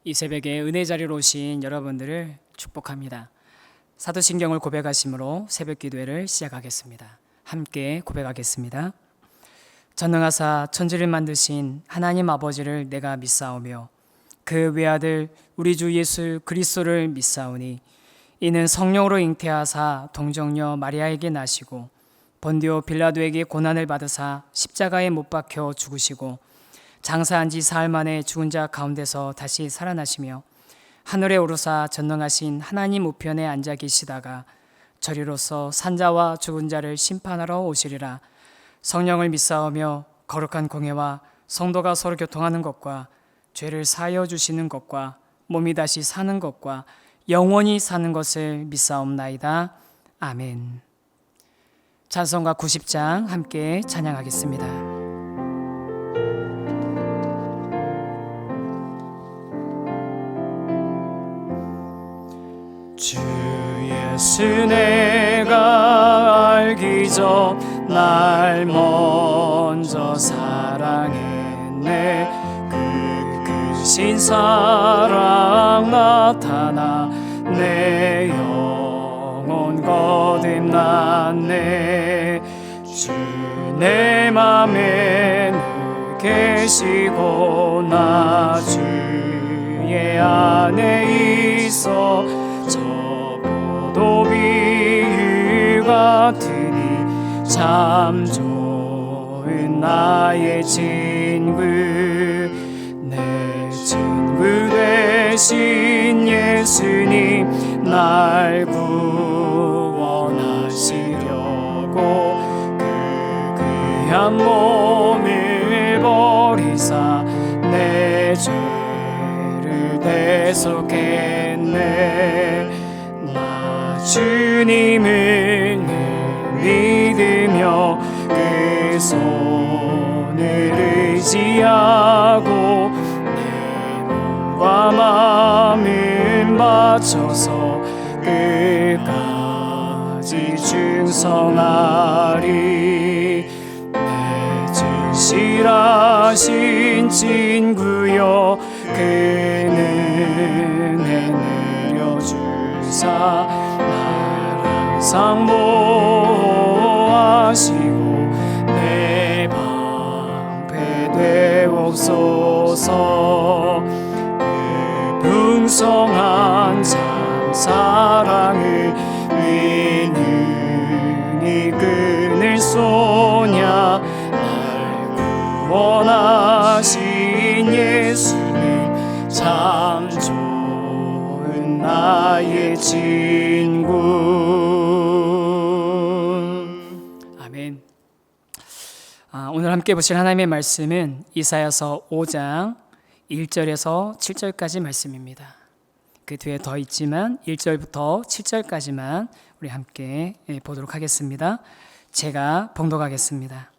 이 새벽에 은혜 자리로 오신 여러분들을 축복합니다. 사도신경을 고백하심으로 새벽 기도회를 시작하겠습니다. 함께 고백하겠습니다. 전능하사 천지를 만드신 하나님 아버지를 내가 믿사오며 그 외아들 우리 주 예수 그리스도를 믿사오니 이는 성령으로 잉태하사 동정녀 마리아에게 나시고 본디오 빌라도에게 고난을 받으사 십자가에 못 박혀 죽으시고 장사한 지 사흘 만에 죽은 자 가운데서 다시 살아나시며 하늘에 오르사 전능하신 하나님 우편에 앉아 계시다가 저리로서 산자와 죽은 자를 심판하러 오시리라. 성령을 믿사오며 거룩한 공회와 성도가 서로 교통하는 것과 죄를 사하여 주시는 것과 몸이 다시 사는 것과 영원히 사는 것을 믿사옵나이다. 아멘. 찬송가 90장 함께 찬양하겠습니다. 주 예수 내가 알기 전 날 먼저 사랑했네. 그 크신 사랑 나타나 내 영혼 거듭났네. 주 내 맘에 늘 계시고 나 주의 안에 있어 저 포도비유 같으니 참 좋은 나의 친구. 내 친구 되신 예수님 날 구원하시려고 그 귀한 몸을 버리사 내 죄를 대속했네. 나 주님을 늘 믿으며 그 손을 의지하고 내 몸과 마음을 바쳐서 끝까지 충성하리. 내 진실하신 친구여 그 은혜 내려주사 날 항상 보호하시고 내 방패 되옵소서. 그 풍성한 참 사랑을 위능히 끊을 소냐. 날 구원하신 예수님 참 좋은 나의 친구. 아멘. 오늘 함께 보실 하나님의 말씀은 이사야서 5장 1절에서 7절까지 말씀입니다. 그 뒤에 더 있지만 1절부터 7절까지만 우리 함께 보도록 하겠습니다. 제가 봉독하겠습니다.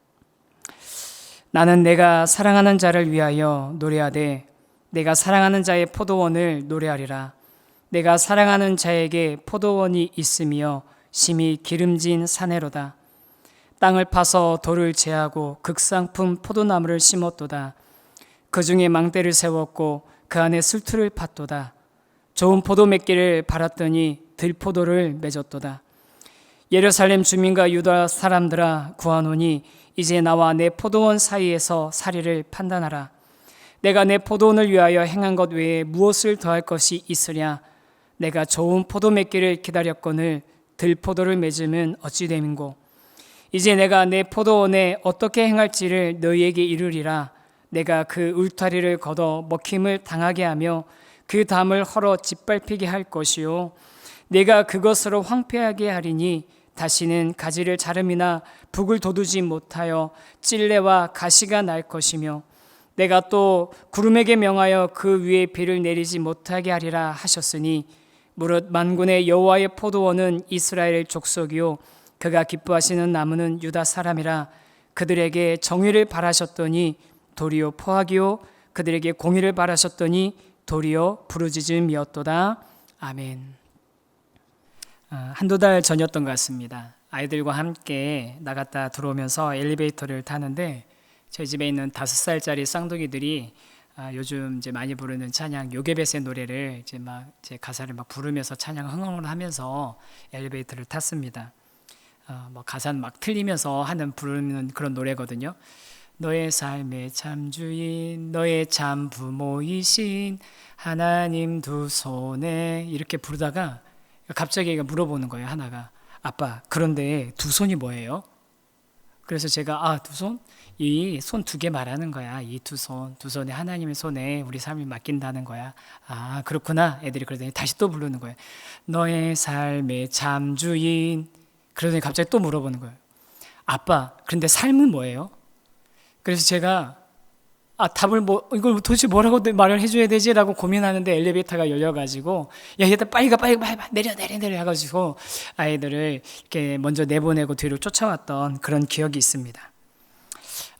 나는 내가 사랑하는 자를 위하여 노래하되 내가 사랑하는 자의 포도원을 노래하리라. 내가 사랑하는 자에게 포도원이 있으며 심히 기름진 사내로다. 땅을 파서 돌을 제하고 극상품 포도나무를 심었도다. 그 중에 망대를 세웠고 그 안에 슬투를 팠도다. 좋은 포도 맺기를 바랐더니 들포도를 맺었도다. 예루살렘 주민과 유다 사람들아 구하노니 이제 나와 내 포도원 사이에서 사리를 판단하라. 내가 내 포도원을 위하여 행한 것 외에 무엇을 더할 것이 있으랴. 내가 좋은 포도 맺기를 기다렸거늘 들포도를 맺음은 어찌 됨인고. 이제 내가 내 포도원에 어떻게 행할지를 너희에게 이르리라. 내가 그 울타리를 걷어 먹힘을 당하게 하며 그 담을 헐어 짓밟히게 할 것이요. 내가 그것으로 황폐하게 하리니 다시는 가지를 자름이나 북을 돋우지 못하여 찔레와 가시가 날 것이며 내가 또 구름에게 명하여 그 위에 비를 내리지 못하게 하리라 하셨으니 무릇 만군의 여호와의 포도원은 이스라엘 족속이요 그가 기뻐하시는 나무는 유다 사람이라. 그들에게 정의를 바라셨더니 도리어 포악이요 그들에게 공의를 바라셨더니 도리어 부르짖음이었도다. 아멘. 한두 달 전이었던 것 같습니다. 아이들과 함께 나갔다 들어오면서 엘리베이터를 타는데 저희 집에 있는 5살짜리 쌍둥이들이 요즘 이제 많이 부르는 찬양 요게벳의 노래를 이제 가사를 막 부르면서 찬양 흥얼흥얼 하면서 엘리베이터를 탔습니다. 뭐 가사는 막 틀리면서 부르는 그런 노래거든요. 너의 삶의 참 주인, 너의 참 부모이신 하나님 두 손에, 이렇게 부르다가 갑자기 물어보는 거예요. 하나가, 아빠, 그런데 두 손이 뭐예요? 그래서 제가 두 손? 이 손 두 개 말하는 거야. 이 두 손에 하나님의 손에 우리 삶이 맡긴다는 거야. 그렇구나. 애들이 그러더니 다시 또 부르는 거예요. 너의 삶의 참 주인. 그러더니 갑자기 또 물어보는 거예요. 아빠, 그런데 삶은 뭐예요? 그래서 제가 답을 이걸 도대체 뭐라고 말을 해줘야 되지라고 고민하는데 엘리베이터가 열려가지고, 야, 얘들 빨리 가, 내려 해가지고 아이들을 이렇게 먼저 내보내고 뒤로 쫓아왔던 그런 기억이 있습니다.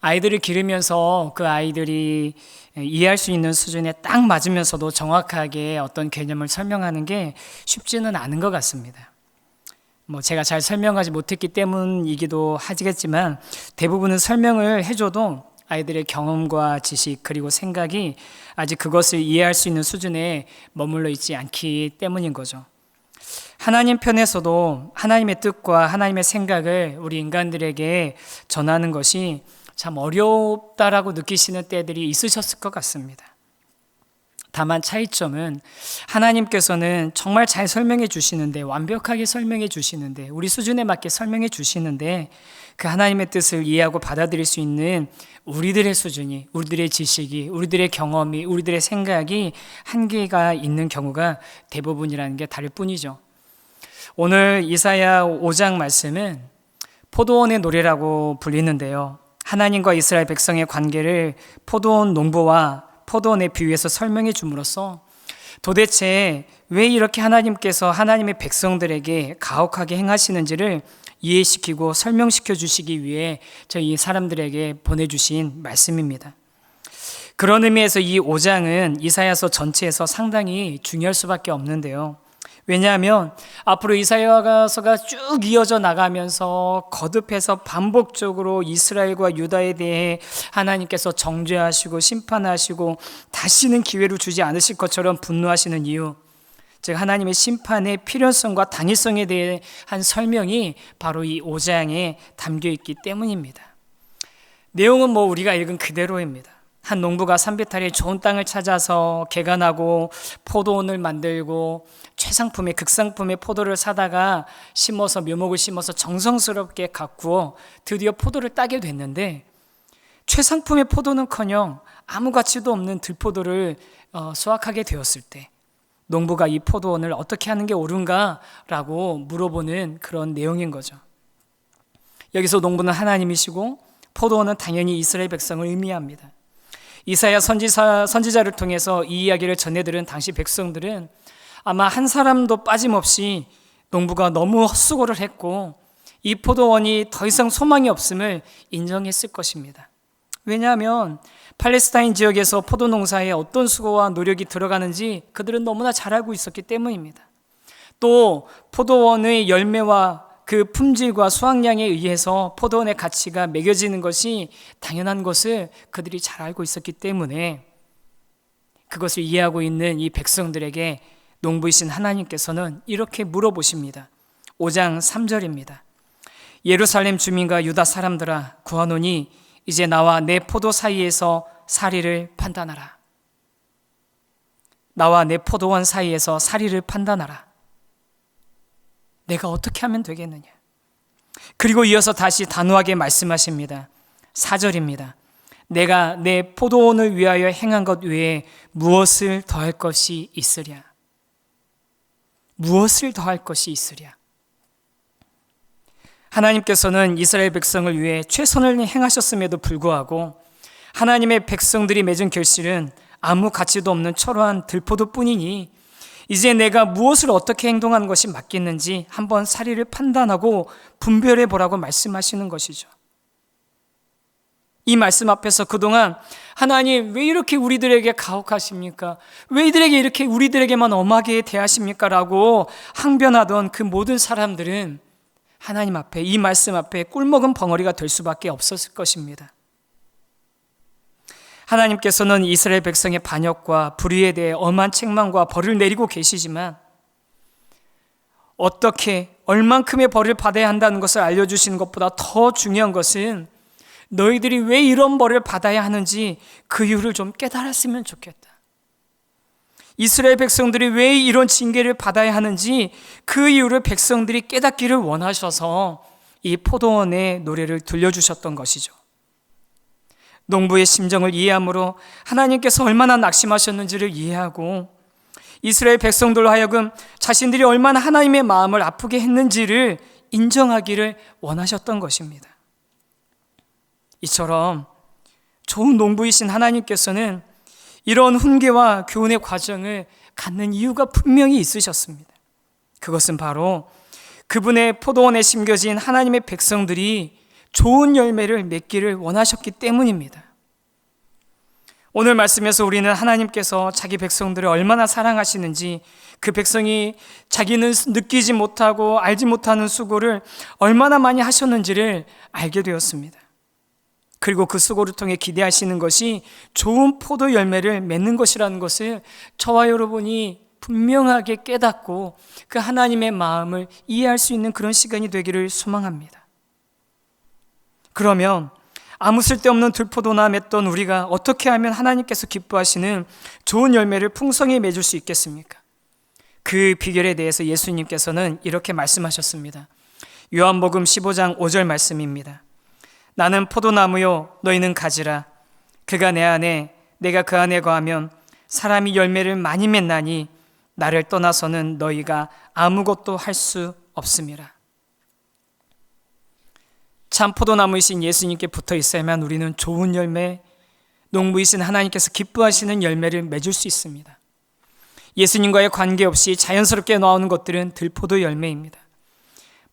아이들을 기르면서 그 아이들이 이해할 수 있는 수준에 딱 맞으면서도 정확하게 어떤 개념을 설명하는 게 쉽지는 않은 것 같습니다. 제가 잘 설명하지 못했기 때문이기도 하겠지만, 대부분은 설명을 해줘도 아이들의 경험과 지식 그리고 생각이 아직 그것을 이해할 수 있는 수준에 머물러 있지 않기 때문인 거죠. 하나님 편에서도 하나님의 뜻과 하나님의 생각을 우리 인간들에게 전하는 것이 참 어렵다라고 느끼시는 때들이 있으셨을 것 같습니다. 다만 차이점은 하나님께서는 정말 잘 설명해 주시는데, 완벽하게 설명해 주시는데, 우리 수준에 맞게 설명해 주시는데, 그 하나님의 뜻을 이해하고 받아들일 수 있는 우리들의 수준이, 우리들의 지식이, 우리들의 경험이, 우리들의 생각이 한계가 있는 경우가 대부분이라는 게 다를 뿐이죠. 오늘 이사야 5장 말씀은 포도원의 노래라고 불리는데요, 하나님과 이스라엘 백성의 관계를 포도원 농부와 포도원의 비유에서 설명해 줌으로써 도대체 왜 이렇게 하나님께서 하나님의 백성들에게 가혹하게 행하시는지를 이해시키고 설명시켜 주시기 위해 저희 사람들에게 보내주신 말씀입니다. 그런 의미에서 이 5장은 이사야서 전체에서 상당히 중요할 수밖에 없는데요. 왜냐하면 앞으로 이사야서가 쭉 이어져 나가면서 거듭해서 반복적으로 이스라엘과 유다에 대해 하나님께서 정죄하시고 심판하시고 다시는 기회를 주지 않으실 것처럼 분노하시는 이유, 즉 하나님의 심판의 필요성과 당위성에 대한 설명이 바로 이 5장에 담겨 있기 때문입니다. 내용은 우리가 읽은 그대로입니다. 한 농부가 산비탈의 좋은 땅을 찾아서 개간하고 포도원을 만들고 최상품의 극상품의 포도를 사다가 심어서 묘목을 심어서 정성스럽게 가꾸어 드디어 포도를 따게 됐는데, 최상품의 포도는커녕 아무 가치도 없는 들포도를 수확하게 되었을 때 농부가 이 포도원을 어떻게 하는 게 옳은가라고 물어보는 그런 내용인 거죠. 여기서 농부는 하나님이시고 포도원은 당연히 이스라엘 백성을 의미합니다. 이사야 선지자를 통해서 이 이야기를 전해들은 당시 백성들은 아마 한 사람도 빠짐없이 농부가 너무 헛수고를 했고 이 포도원이 더 이상 소망이 없음을 인정했을 것입니다. 왜냐하면 팔레스타인 지역에서 포도 농사에 어떤 수고와 노력이 들어가는지 그들은 너무나 잘 알고 있었기 때문입니다. 또 포도원의 열매와 그 품질과 수확량에 의해서 포도원의 가치가 매겨지는 것이 당연한 것을 그들이 잘 알고 있었기 때문에 그것을 이해하고 있는 이 백성들에게 농부이신 하나님께서는 이렇게 물어보십니다. 5장 3절입니다. 예루살렘 주민과 유다 사람들아, 구하노니 이제 나와 내 포도 사이에서 사리를 판단하라. 나와 내 포도원 사이에서 사리를 판단하라. 내가 어떻게 하면 되겠느냐. 그리고 이어서 다시 단호하게 말씀하십니다. 4절입니다. 내가 내 포도원을 위하여 행한 것 외에 무엇을 더할 것이 있으랴. 무엇을 더할 것이 있으랴. 하나님께서는 이스라엘 백성을 위해 최선을 행하셨음에도 불구하고 하나님의 백성들이 맺은 결실은 아무 가치도 없는 초라한 들포도뿐이니 이제 내가 무엇을 어떻게 행동하는 것이 맞겠는지 한번 사리를 판단하고 분별해 보라고 말씀하시는 것이죠. 이 말씀 앞에서 그동안 하나님 왜 이렇게 우리들에게 가혹하십니까? 왜 이렇게 우리들에게만 엄하게 대하십니까? 라고 항변하던 그 모든 사람들은 하나님 앞에, 이 말씀 앞에 꿀먹은 벙어리가 될 수밖에 없었을 것입니다. 하나님께서는 이스라엘 백성의 반역과 불의에 대해 엄한 책망과 벌을 내리고 계시지만 어떻게 얼만큼의 벌을 받아야 한다는 것을 알려주시는 것보다 더 중요한 것은 너희들이 왜 이런 벌을 받아야 하는지 그 이유를 좀 깨달았으면 좋겠다. 이스라엘 백성들이 왜 이런 징계를 받아야 하는지 그 이유를 백성들이 깨닫기를 원하셔서 이 포도원의 노래를 들려주셨던 것이죠. 농부의 심정을 이해함으로 하나님께서 얼마나 낙심하셨는지를 이해하고 이스라엘 백성들로 하여금 자신들이 얼마나 하나님의 마음을 아프게 했는지를 인정하기를 원하셨던 것입니다. 이처럼 좋은 농부이신 하나님께서는 이런 훈계와 교훈의 과정을 갖는 이유가 분명히 있으셨습니다. 그것은 바로 그분의 포도원에 심겨진 하나님의 백성들이 좋은 열매를 맺기를 원하셨기 때문입니다. 오늘 말씀에서 우리는 하나님께서 자기 백성들을 얼마나 사랑하시는지, 그 백성이 자기는 느끼지 못하고 알지 못하는 수고를 얼마나 많이 하셨는지를 알게 되었습니다. 그리고 그 수고를 통해 기대하시는 것이 좋은 포도 열매를 맺는 것이라는 것을 저와 여러분이 분명하게 깨닫고 그 하나님의 마음을 이해할 수 있는 그런 시간이 되기를 소망합니다. 그러면 아무 쓸데없는 들포도나 맺던 우리가 어떻게 하면 하나님께서 기뻐하시는 좋은 열매를 풍성히 맺을 수 있겠습니까? 그 비결에 대해서 예수님께서는 이렇게 말씀하셨습니다. 요한복음 15장 5절 말씀입니다. 나는 포도나무요 너희는 가지라. 그가 내 안에 내가 그 안에 거하면 사람이 열매를 많이 맺나니 나를 떠나서는 너희가 아무것도 할 수 없음이라. 참 포도나무이신 예수님께 붙어 있어야만 우리는 좋은 열매, 농부이신 하나님께서 기뻐하시는 열매를 맺을 수 있습니다. 예수님과의 관계없이 자연스럽게 나오는 것들은 들포도 열매입니다.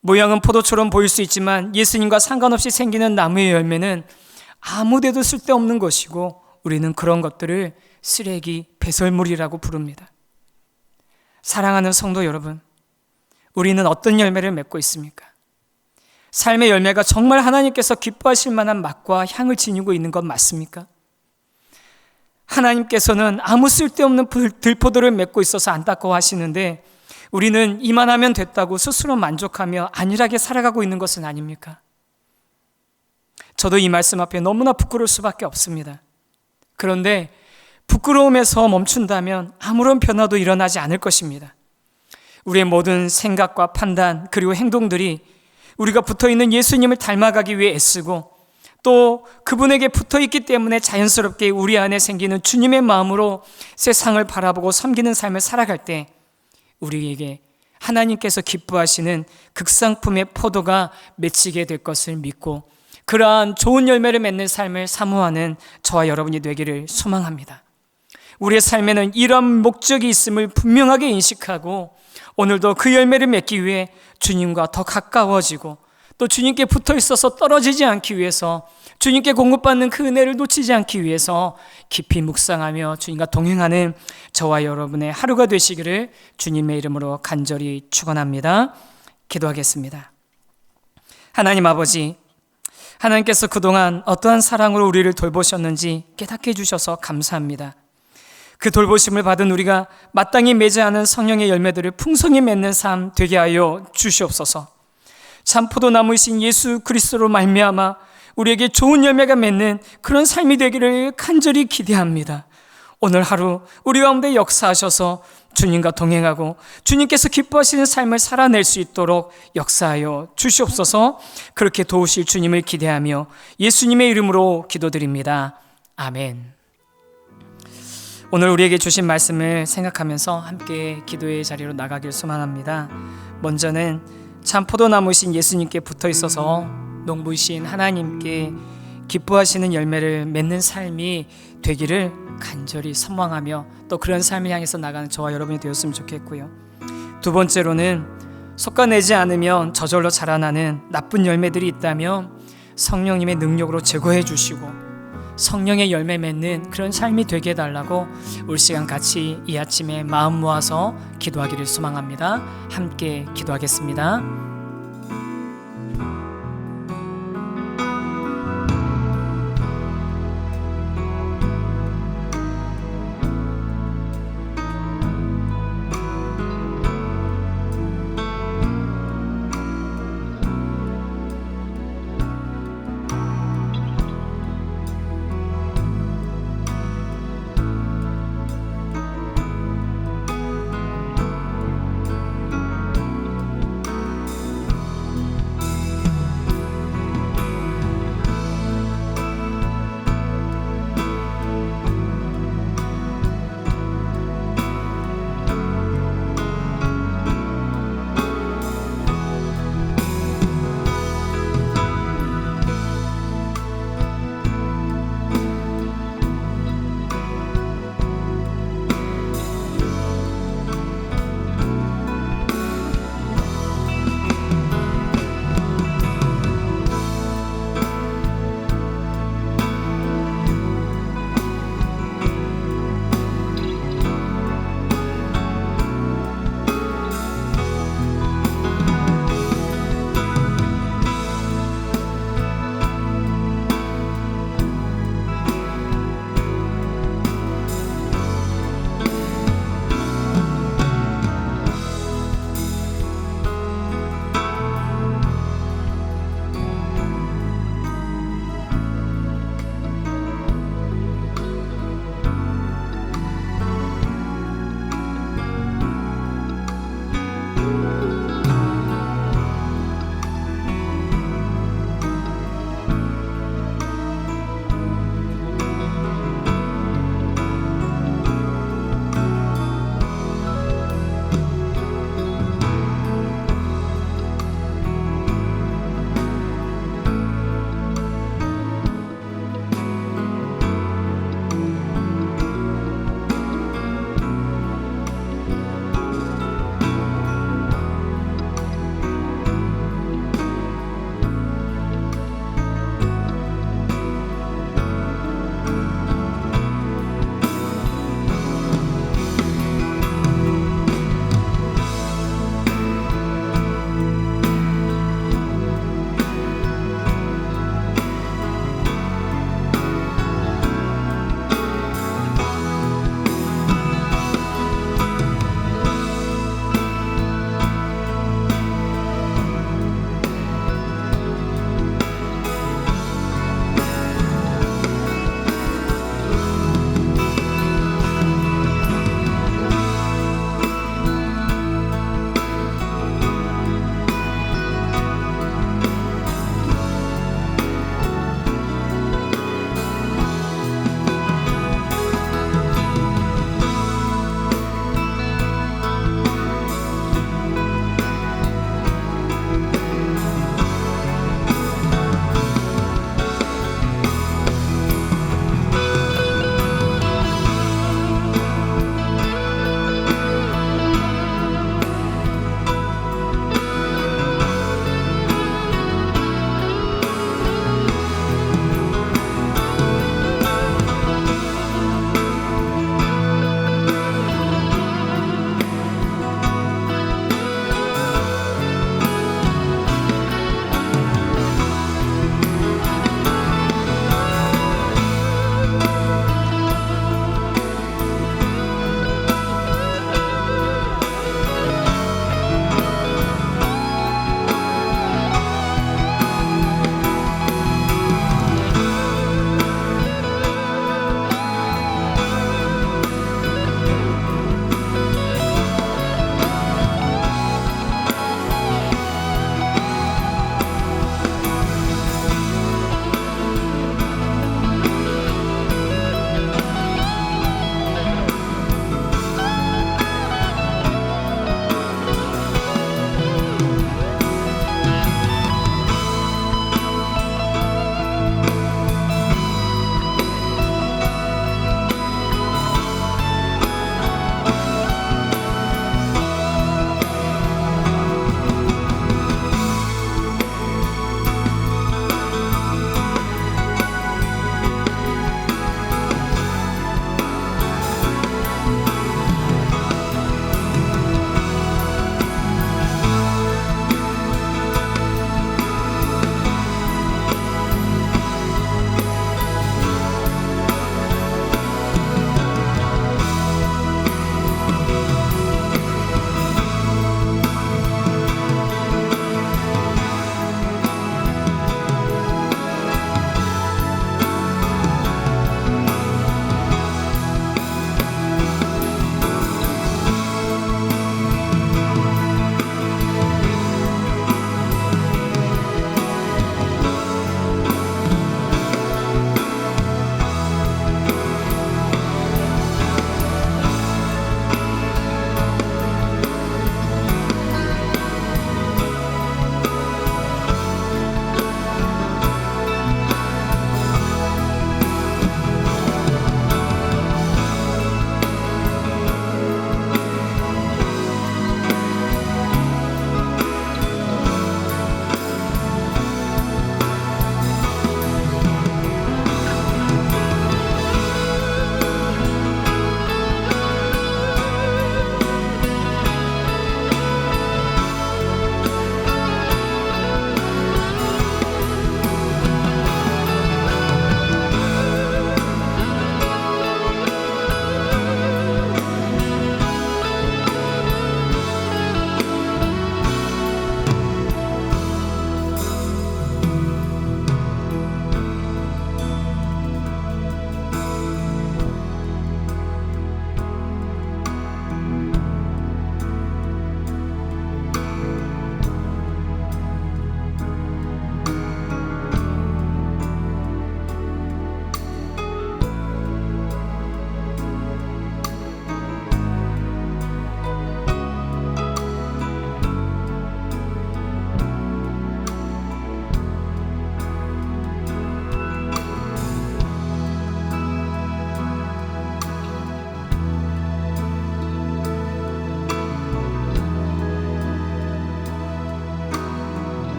모양은 포도처럼 보일 수 있지만 예수님과 상관없이 생기는 나무의 열매는 아무데도 쓸데없는 것이고 우리는 그런 것들을 쓰레기, 배설물이라고 부릅니다. 사랑하는 성도 여러분, 우리는 어떤 열매를 맺고 있습니까? 삶의 열매가 정말 하나님께서 기뻐하실 만한 맛과 향을 지니고 있는 것 맞습니까? 하나님께서는 아무 쓸데없는 들포도를 맺고 있어서 안타까워하시는데 우리는 이만하면 됐다고 스스로 만족하며 안일하게 살아가고 있는 것은 아닙니까? 저도 이 말씀 앞에 너무나 부끄러울 수밖에 없습니다. 그런데 부끄러움에서 멈춘다면 아무런 변화도 일어나지 않을 것입니다. 우리의 모든 생각과 판단 그리고 행동들이 우리가 붙어있는 예수님을 닮아가기 위해 애쓰고 또 그분에게 붙어있기 때문에 자연스럽게 우리 안에 생기는 주님의 마음으로 세상을 바라보고 섬기는 삶을 살아갈 때 우리에게 하나님께서 기뻐하시는 극상품의 포도가 맺히게 될 것을 믿고 그러한 좋은 열매를 맺는 삶을 사모하는 저와 여러분이 되기를 소망합니다. 우리의 삶에는 이런 목적이 있음을 분명하게 인식하고 오늘도 그 열매를 맺기 위해 주님과 더 가까워지고 또 주님께 붙어 있어서 떨어지지 않기 위해서 주님께 공급받는 그 은혜를 놓치지 않기 위해서 깊이 묵상하며 주님과 동행하는 저와 여러분의 하루가 되시기를 주님의 이름으로 간절히 축원합니다. 기도하겠습니다. 하나님 아버지, 하나님께서 그동안 어떠한 사랑으로 우리를 돌보셨는지 깨닫게 해주셔서 감사합니다. 그 돌보심을 받은 우리가 마땅히 맺어야 하는 성령의 열매들을 풍성히 맺는 삶 되게 하여 주시옵소서. 참 포도나무이신 예수 그리스도로 말미암아 우리에게 좋은 열매가 맺는 그런 삶이 되기를 간절히 기대합니다. 오늘 하루 우리 가운데 역사하셔서 주님과 동행하고 주님께서 기뻐하시는 삶을 살아낼 수 있도록 역사하여 주시옵소서. 그렇게 도우실 주님을 기대하며 예수님의 이름으로 기도드립니다. 아멘. 오늘 우리에게 주신 말씀을 생각하면서 함께 기도의 자리로 나가길 소망합니다. 먼저는 참 포도나무이신 예수님께 붙어 있어서 농부이신 하나님께 기뻐하시는 열매를 맺는 삶이 되기를 간절히 소망하며 또 그런 삶을 향해서 나가는 저와 여러분이 되었으면 좋겠고요. 두 번째로는 솎아내지 않으면 저절로 자라나는 나쁜 열매들이 있다면 성령님의 능력으로 제거해 주시고 성령의 열매 맺는 그런 삶이 되게 해달라고 올 시간 같이 이 아침에 마음 모아서 기도하기를 소망합니다. 함께 기도하겠습니다.